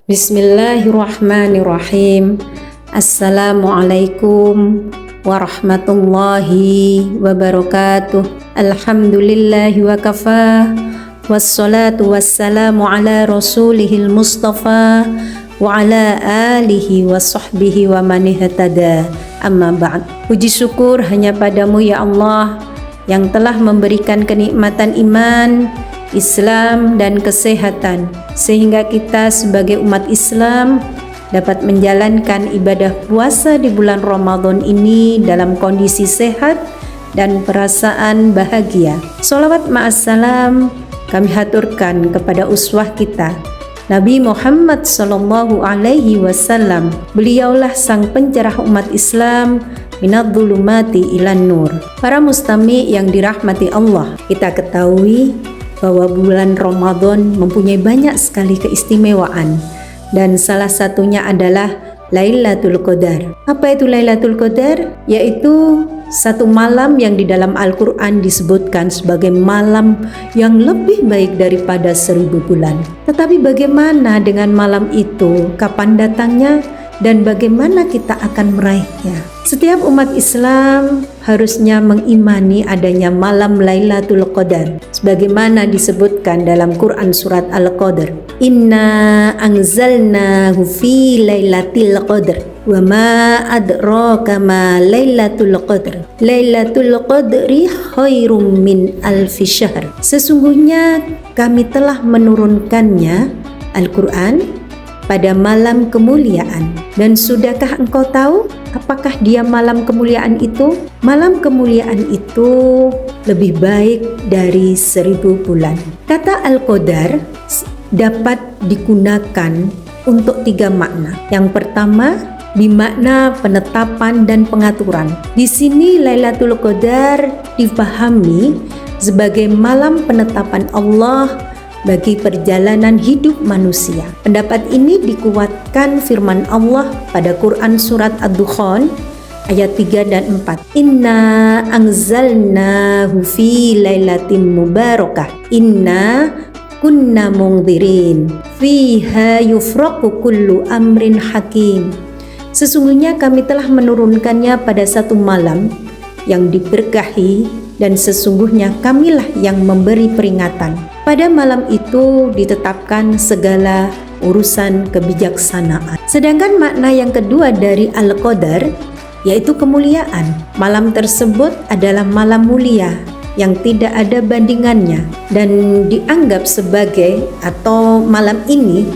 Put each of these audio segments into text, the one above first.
Bismillahirrahmanirrahim. Assalamualaikum warahmatullahi wabarakatuh. Alhamdulillahi wa kafah. Wassalatu wassalamu ala rasulihil mustafa wa ala alihi wa sahbihi wa man ihtada. Amma ba'd. Puji syukur hanya padamu ya Allah yang telah memberikan kenikmatan iman, Islam dan kesehatan, sehingga kita sebagai umat Islam dapat menjalankan ibadah puasa di bulan Ramadan ini dalam kondisi sehat dan perasaan bahagia. Sholawat ma'assalam kami haturkan kepada uswah kita, Nabi Muhammad sallallahu alaihi wasallam. Beliaulah sang pencerah umat Islam minadh-dhulumati ilan nur. Para mustami yang dirahmati Allah, kita ketahui bahwa bulan Ramadan mempunyai banyak sekali keistimewaan, dan salah satunya adalah Lailatul Qadar. Apa itu Lailatul Qadar? Yaitu satu malam yang di dalam Al-Quran disebutkan sebagai malam yang lebih baik daripada 1000 bulan. Tetapi bagaimana dengan malam itu? Kapan datangnya? Dan bagaimana kita akan meraihnya? Setiap umat Islam harusnya mengimani adanya malam Lailatul Qadar, sebagaimana disebutkan dalam Quran surat Al-Qadr. Inna anzalnahu fi lailatul qadr wa ma adraka ma lailatul qadr. Lailatul qadri khairum min alfi syahr. Sesungguhnya kami telah menurunkannya, Al-Quran, pada malam kemuliaan. Dan sudahkah engkau tahu apakah dia malam kemuliaan itu? Malam kemuliaan itu lebih baik dari 1000 bulan. Kata Al-Qadar dapat digunakan untuk 3 makna. Yang pertama, bermakna penetapan dan pengaturan. Di sini Lailatul Qadar dipahami sebagai malam penetapan Allah bagi perjalanan hidup manusia. Pendapat ini dikuatkan firman Allah pada Quran surat Ad-Dukhan ayat 3 dan 4. Inna anzalnahu fi lailatin mubarakah. Inna kunna mungdirin fiha yufraqu kullu amrin hakim. Sesungguhnya kami telah menurunkannya pada satu malam yang diberkahi, dan sesungguhnya kamilah yang memberi peringatan. Pada malam itu ditetapkan segala urusan kebijaksanaan. Sedangkan makna yang kedua dari Al-Qadar yaitu kemuliaan. Malam tersebut adalah malam mulia yang tidak ada bandingannya, dan dianggap sebagai, atau malam ini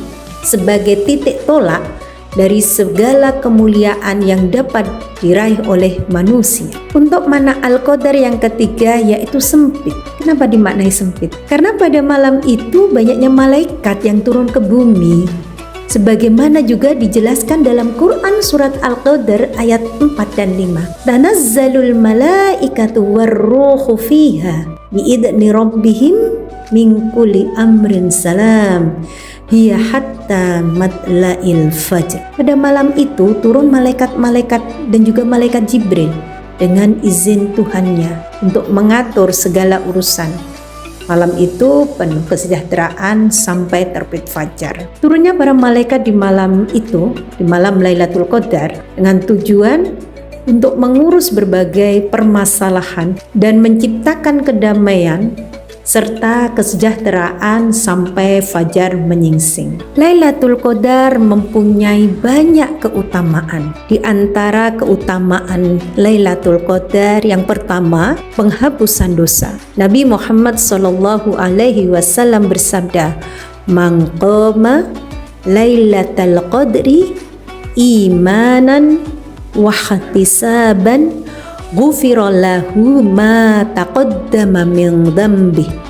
sebagai titik tolak dari segala kemuliaan yang dapat diraih oleh manusia. Untuk makna Al-Qadar yang ketiga yaitu sempit. Kenapa dimaknai sempit? Karena pada malam itu banyaknya malaikat yang turun ke bumi, sebagaimana juga dijelaskan dalam Quran surat Al-Qadr ayat 4 dan 5. Tanazzalul malaikatu warruhu fiha biidni rabbihim min kulli amrin salam hiya hatta matla'il fajr. Pada malam itu turun malaikat-malaikat dan juga malaikat Jibril dengan izin Tuhannya untuk mengatur segala urusan. Malam itu penuh kesejahteraan sampai terbit fajar. Turunnya para malaikat di malam itu, di malam Lailatul Qadar, dengan tujuan untuk mengurus berbagai permasalahan dan menciptakan kedamaian serta kesejahteraan sampai fajar menyingsing. Lailatul Qadar mempunyai banyak keutamaan. Di antara keutamaan Lailatul Qadar yang pertama, penghapusan dosa. Nabi Muhammad sallallahu alaihi wasallam bersabda, "Man qama Lailatul Qadri imanan wa ihtisaban ghufira lahu ma taqaddama min dhanbi."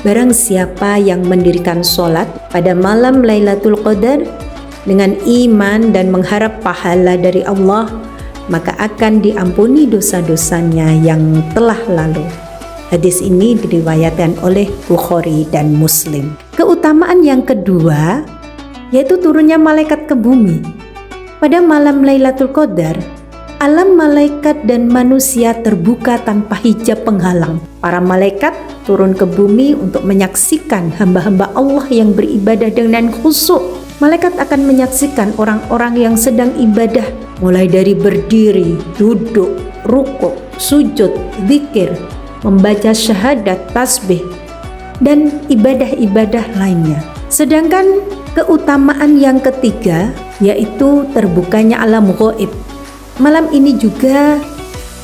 Barang siapa yang mendirikan sholat pada malam Lailatul Qadar dengan iman dan mengharap pahala dari Allah, maka akan diampuni dosa-dosanya yang telah lalu. Hadis ini diriwayatkan oleh Bukhari dan Muslim. Keutamaan yang kedua yaitu turunnya malaikat ke bumi. Pada malam Lailatul Qadar, alam malaikat dan manusia terbuka tanpa hijab penghalang. Para malaikat turun ke bumi untuk menyaksikan hamba-hamba Allah yang beribadah dengan khusyuk Malaikat akan menyaksikan orang-orang yang sedang ibadah, mulai dari berdiri, duduk, rukuk, sujud, zikir, membaca syahadat, tasbih, dan ibadah-ibadah lainnya. Sedangkan keutamaan yang ketiga yaitu terbukanya alam ghaib. Malam ini juga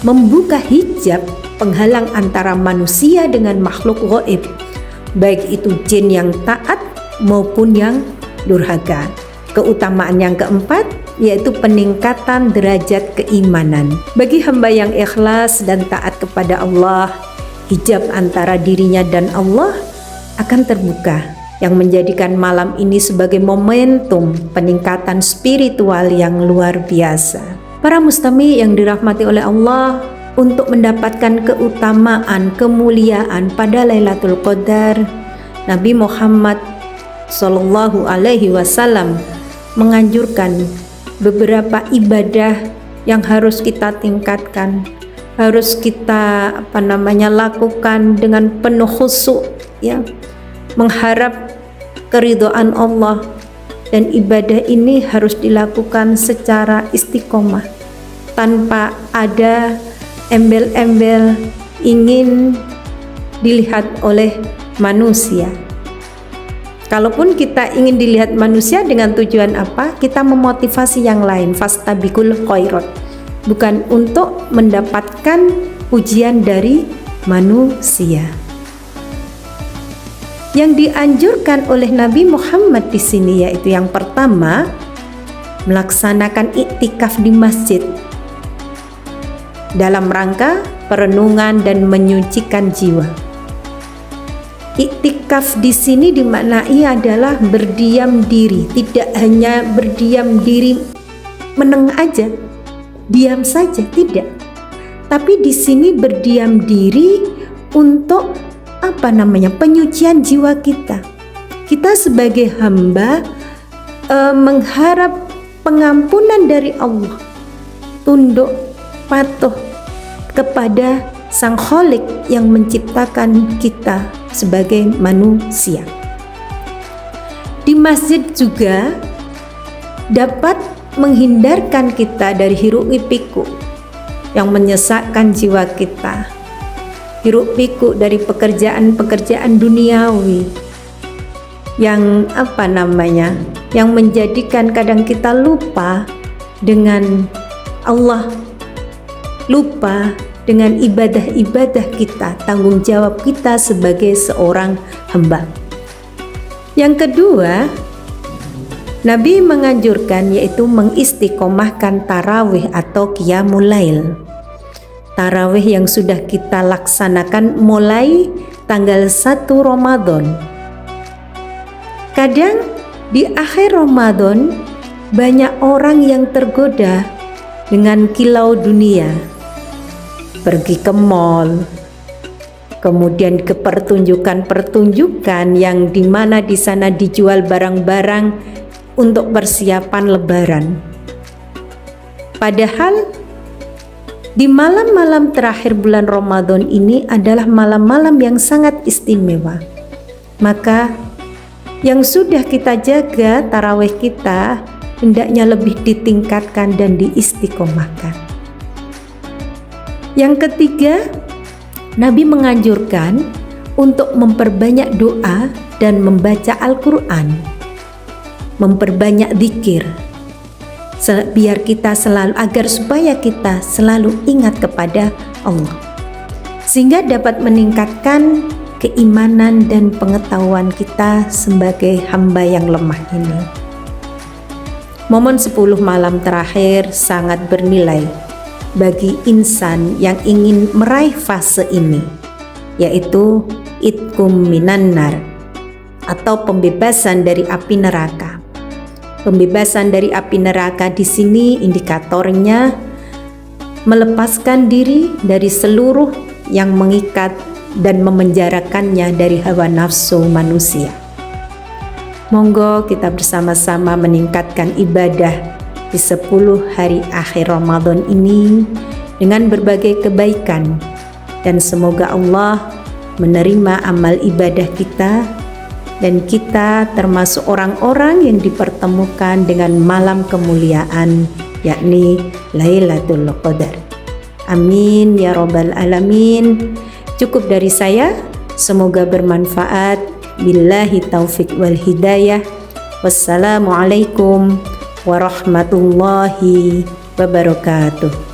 membuka hijab penghalang antara manusia dengan makhluk ghaib, baik itu jin yang taat maupun yang durhaka. Keutamaan yang keempat yaitu peningkatan derajat keimanan. Bagi hamba yang ikhlas dan taat kepada Allah, hijab antara dirinya dan Allah akan terbuka, yang menjadikan malam ini sebagai momentum peningkatan spiritual yang luar biasa. Para mustami yang dirahmati oleh Allah, untuk mendapatkan keutamaan, kemuliaan pada Lailatul Qadar, Nabi Muhammad Sallallahu Alaihi Wasallam menganjurkan beberapa ibadah yang harus kita tingkatkan, harus kita lakukan dengan penuh khusyuk, ya, mengharap keridhaan Allah, dan ibadah ini harus dilakukan secara istiqomah tanpa ada embel-embel ingin dilihat oleh manusia. Kalaupun kita ingin dilihat manusia dengan tujuan apa? Kita memotivasi yang lain, fastabiqul khairat, bukan untuk mendapatkan pujian dari manusia. Yang dianjurkan oleh Nabi Muhammad di sini yaitu yang pertama, melaksanakan iktikaf di masjid dalam rangka perenungan dan menyucikan jiwa. Iktikaf di sini dimaknai adalah berdiam diri, tidak hanya berdiam diri meneng aja, diam saja, tidak. Tapi di sini berdiam diri untuk penyucian jiwa kita. Kita sebagai hamba mengharap pengampunan dari Allah, tunduk patuh kepada Sang Khalik yang menciptakan kita sebagai manusia. Di masjid juga dapat menghindarkan kita dari hiruk pikuk yang menyesakkan jiwa kita, hiruk pikuk dari pekerjaan-pekerjaan duniawi yang yang menjadikan kadang kita lupa dengan Allah, lupa dengan ibadah-ibadah kita, tanggung jawab kita sebagai seorang hamba. Yang kedua, Nabi menganjurkan yaitu mengistiqomahkan tarawih atau qiyamul lail. Tarawih yang sudah kita laksanakan mulai tanggal 1 Ramadan. Kadang di akhir Ramadan banyak orang yang tergoda dengan kilau dunia, pergi ke mall, kemudian ke pertunjukan-pertunjukan yang dimana di sana dijual barang-barang untuk persiapan Lebaran. Padahal di malam-malam terakhir bulan Ramadan ini adalah malam-malam yang sangat istimewa. Maka yang sudah kita jaga tarawih kita hendaknya lebih ditingkatkan dan diistiqomahkan. Yang ketiga, Nabi menganjurkan untuk memperbanyak doa dan membaca Al-Quran, memperbanyak zikir, supaya kita selalu ingat kepada Allah, sehingga dapat meningkatkan keimanan dan pengetahuan kita sebagai hamba yang lemah ini. Momen 10 malam terakhir sangat bernilai bagi insan yang ingin meraih fase ini, yaitu itqum minan nar atau pembebasan dari api neraka. Pembebasan dari api neraka di sini indikatornya melepaskan diri dari seluruh yang mengikat dan memenjarakannya dari hawa nafsu manusia. Monggo kita bersama-sama meningkatkan ibadah di 10 hari akhir Ramadan ini dengan berbagai kebaikan, dan semoga Allah menerima amal ibadah kita dan kita termasuk orang-orang yang dipertemukan dengan malam kemuliaan, yakni Lailatul Qadar. Amin ya Rabbal Alamin. Cukup dari saya, semoga bermanfaat. Billahi taufiq wal hidayah. Wassalamualaikum warahmatullahi wabarakatuh.